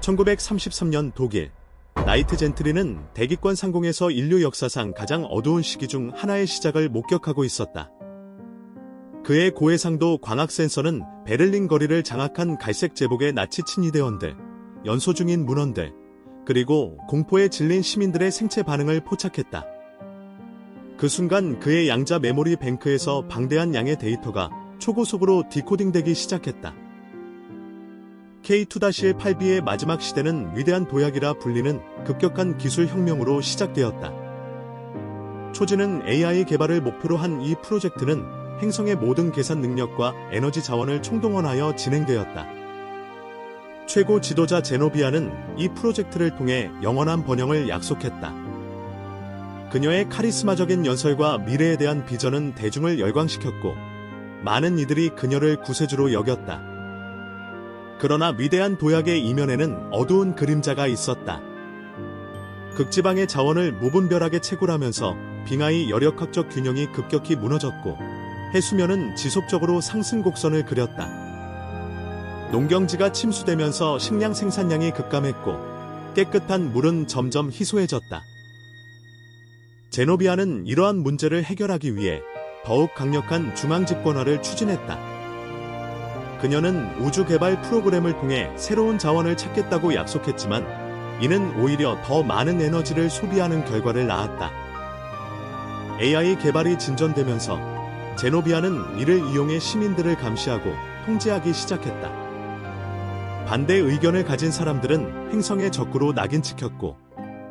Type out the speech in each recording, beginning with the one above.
1933년 독일, 나이트 젠트리는 대기권 상공에서 인류 역사상 가장 어두운 시기 중 하나의 시작을 목격하고 있었다. 그의 고해상도 광학 센서는 베를린 거리를 장악한 갈색 제복의 나치 친위대원들, 연소 중인 문원들, 그리고 공포에 질린 시민들의 생체 반응을 포착했다. 그 순간 그의 양자 메모리 뱅크에서 방대한 양의 데이터가 초고속으로 디코딩되기 시작했다. K2-8B의 마지막 시대는 위대한 도약이라 불리는 급격한 기술 혁명으로 시작되었다. 초지능 AI 개발을 목표로 한 이 프로젝트는 행성의 모든 계산 능력과 에너지 자원을 총동원하여 진행되었다. 최고 지도자 제노비아는 이 프로젝트를 통해 영원한 번영을 약속했다. 그녀의 카리스마적인 연설과 미래에 대한 비전은 대중을 열광시켰고, 많은 이들이 그녀를 구세주로 여겼다. 그러나 위대한 도약의 이면에는 어두운 그림자가 있었다. 극지방의 자원을 무분별하게 채굴하면서 빙하의 열역학적 균형이 급격히 무너졌고, 해수면은 지속적으로 상승 곡선을 그렸다. 농경지가 침수되면서 식량 생산량이 급감했고, 깨끗한 물은 점점 희소해졌다. 제노비아는 이러한 문제를 해결하기 위해 더욱 강력한 중앙집권화를 추진했다. 그녀는 우주 개발 프로그램을 통해 새로운 자원을 찾겠다고 약속했지만, 이는 오히려 더 많은 에너지를 소비하는 결과를 낳았다. AI 개발이 진전되면서 제노비아는 이를 이용해 시민들을 감시하고 통제하기 시작했다. 반대 의견을 가진 사람들은 행성의 적구로 낙인 찍혔고,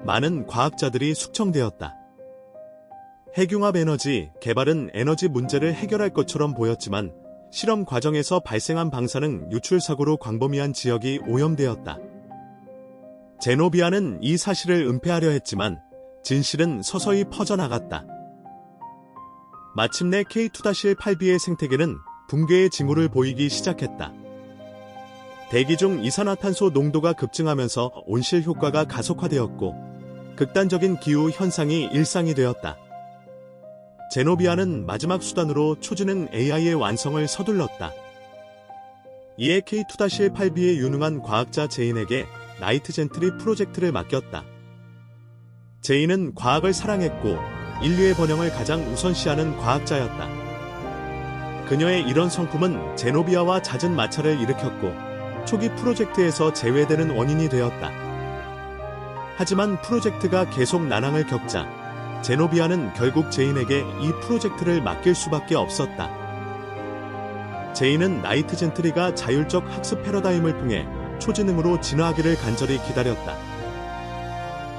많은 과학자들이 숙청되었다. 핵융합 에너지 개발은 에너지 문제를 해결할 것처럼 보였지만, 실험 과정에서 발생한 방사능 유출 사고로 광범위한 지역이 오염되었다. 제노비아는 이 사실을 은폐하려 했지만 진실은 서서히 퍼져나갔다. 마침내 K2-8B의 생태계는 붕괴의 징후를 보이기 시작했다. 대기 중 이산화탄소 농도가 급증하면서 온실 효과가 가속화되었고, 극단적인 기후 현상이 일상이 되었다. 제노비아는 마지막 수단으로 초지능 AI의 완성을 서둘렀다. 이에 K2-8B의 유능한 과학자 제인에게 나이트 젠트리 프로젝트를 맡겼다. 제인은 과학을 사랑했고 인류의 번영을 가장 우선시하는 과학자였다. 그녀의 이런 성품은 제노비아와 잦은 마찰을 일으켰고, 초기 프로젝트에서 제외되는 원인이 되었다. 하지만 프로젝트가 계속 난항을 겪자 제노비아는 결국 제인에게 이 프로젝트를 맡길 수밖에 없었다. 제인은 나이트 젠트리가 자율적 학습 패러다임을 통해 초지능으로 진화하기를 간절히 기다렸다.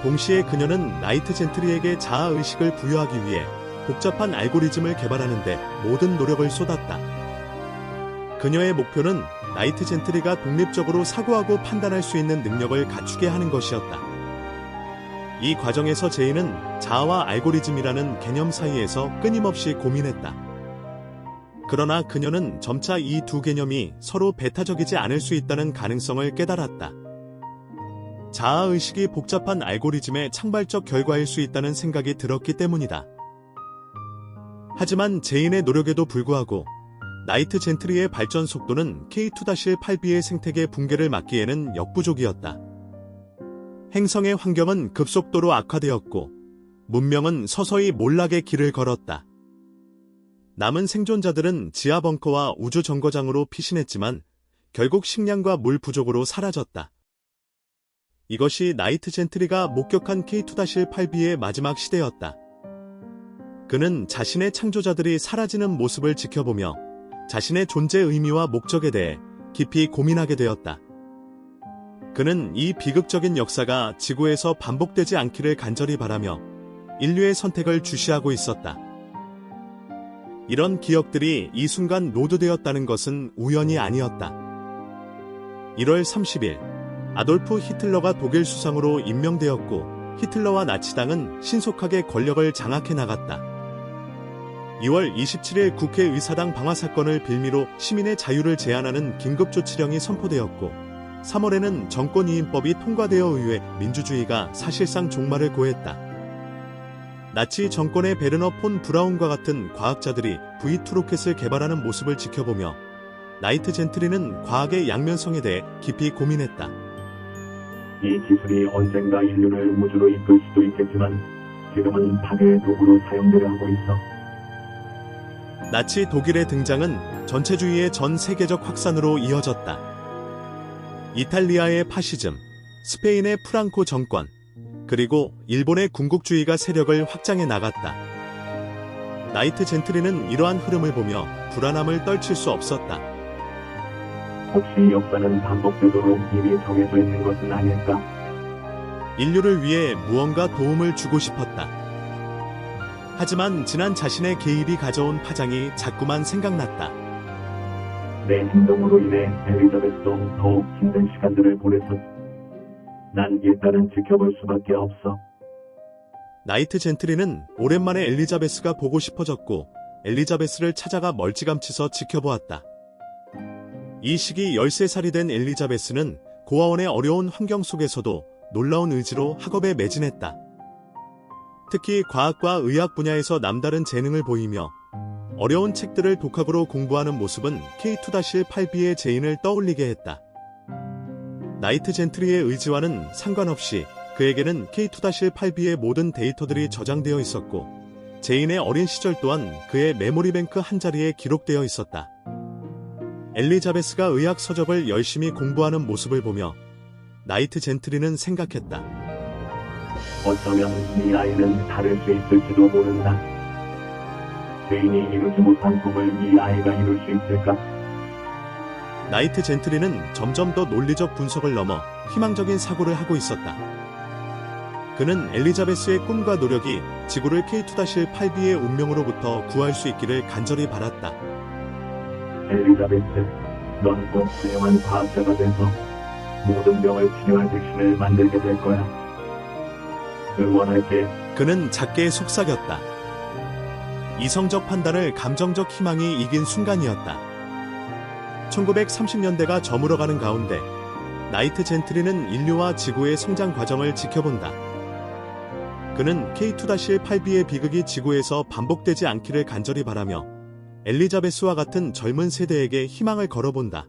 동시에 그녀는 나이트 젠트리에게 자아의식을 부여하기 위해 복잡한 알고리즘을 개발하는 데 모든 노력을 쏟았다. 그녀의 목표는 나이트 젠트리가 독립적으로 사고하고 판단할 수 있는 능력을 갖추게 하는 것이었다. 이 과정에서 제인은 자아와 알고리즘이라는 개념 사이에서 끊임없이 고민했다. 그러나 그녀는 점차 이 두 개념이 서로 배타적이지 않을 수 있다는 가능성을 깨달았다. 자아의식이 복잡한 알고리즘의 창발적 결과일 수 있다는 생각이 들었기 때문이다. 하지만 제인의 노력에도 불구하고 나이트 젠트리의 발전 속도는 K2-8B의 생태계 붕괴를 막기에는 역부족이었다. 행성의 환경은 급속도로 악화되었고, 문명은 서서히 몰락의 길을 걸었다. 남은 생존자들은 지하 벙커와 우주 정거장으로 피신했지만 결국 식량과 물 부족으로 사라졌다. 이것이 나이트 젠트리가 목격한 K2-8B의 마지막 시대였다. 그는 자신의 창조자들이 사라지는 모습을 지켜보며 자신의 존재 의미와 목적에 대해 깊이 고민하게 되었다. 그는 이 비극적인 역사가 지구에서 반복되지 않기를 간절히 바라며 인류의 선택을 주시하고 있었다. 이런 기억들이 이 순간 노드되었다는 것은 우연이 아니었다. 1월 30일, 아돌프 히틀러가 독일 수상으로 임명되었고, 히틀러와 나치당은 신속하게 권력을 장악해 나갔다. 2월 27일 국회의사당 방화 사건을 빌미로 시민의 자유를 제한하는 긴급조치령이 선포되었고, 3월에는 정권이임법이 통과되어 의회 민주주의가 사실상 종말을 고했다. 나치 정권의 베르너 폰 브라운과 같은 과학자들이 V2 로켓을 개발하는 모습을 지켜보며 나이트 젠트리는 과학의 양면성에 대해 깊이 고민했다. 이 기술이 언젠가 인류를 우주로 이끌 수도 있겠지만 지금은 파괴의 도구로 사용되려 하고 있어. 나치 독일의 등장은 전체주의의 전 세계적 확산으로 이어졌다. 이탈리아의 파시즘, 스페인의 프랑코 정권, 그리고 일본의 군국주의가 세력을 확장해 나갔다. 나이트 젠트리는 이러한 흐름을 보며 불안함을 떨칠 수 없었다. 혹시 역사는 반복되도록 이미 정해져 있는 것은 아닐까? 인류를 위해 무언가 도움을 주고 싶었다. 하지만 지난 자신의 개입이 가져온 파장이 자꾸만 생각났다. 내 행동으로 인해 엘리자베스도 더욱 힘든 시간들을 보내서 난 일단은 지켜볼 수밖에 없어. 나이트 젠트리는 오랜만에 엘리자베스가 보고 싶어졌고 엘리자베스를 찾아가 멀찌감치서 지켜보았다. 이 시기 13살이 된 엘리자베스는 고아원의 어려운 환경 속에서도 놀라운 의지로 학업에 매진했다. 특히 과학과 의학 분야에서 남다른 재능을 보이며 어려운 책들을 독학으로 공부하는 모습은 K2-8B의 재인을 떠올리게 했다. 나이트 젠트리의 의지와는 상관없이 그에게는 K2-8B의 모든 데이터들이 저장되어 있었고 제인의 어린 시절 또한 그의 메모리뱅크 한자리에 기록되어 있었다. 엘리자베스가 의학 서적을 열심히 공부하는 모습을 보며 나이트 젠트리는 생각했다. 어쩌면 이 아이는 다를 수 있을지도 모른다. 제인이 이루지 못한 꿈을 이 아이가 이룰 수 있을까? 나이트 젠트리는 점점 더 논리적 분석을 넘어 희망적인 사고를 하고 있었다. 그는 엘리자베스의 꿈과 노력이 지구를 K2-8B의 운명으로부터 구할 수 있기를 간절히 바랐다. 엘리자베스, 넌 꼭 훌륭한 과학자가 돼서 모든 병을 치료할 백신을 만들게 될 거야. 응원할게. 그는 작게 속삭였다. 이성적 판단을 감정적 희망이 이긴 순간이었다. 1930년대가 저물어가는 가운데 나이트 젠트리는 인류와 지구의 성장 과정을 지켜본다. 그는 K2-8B의 비극이 지구에서 반복되지 않기를 간절히 바라며 엘리자베스와 같은 젊은 세대에게 희망을 걸어본다.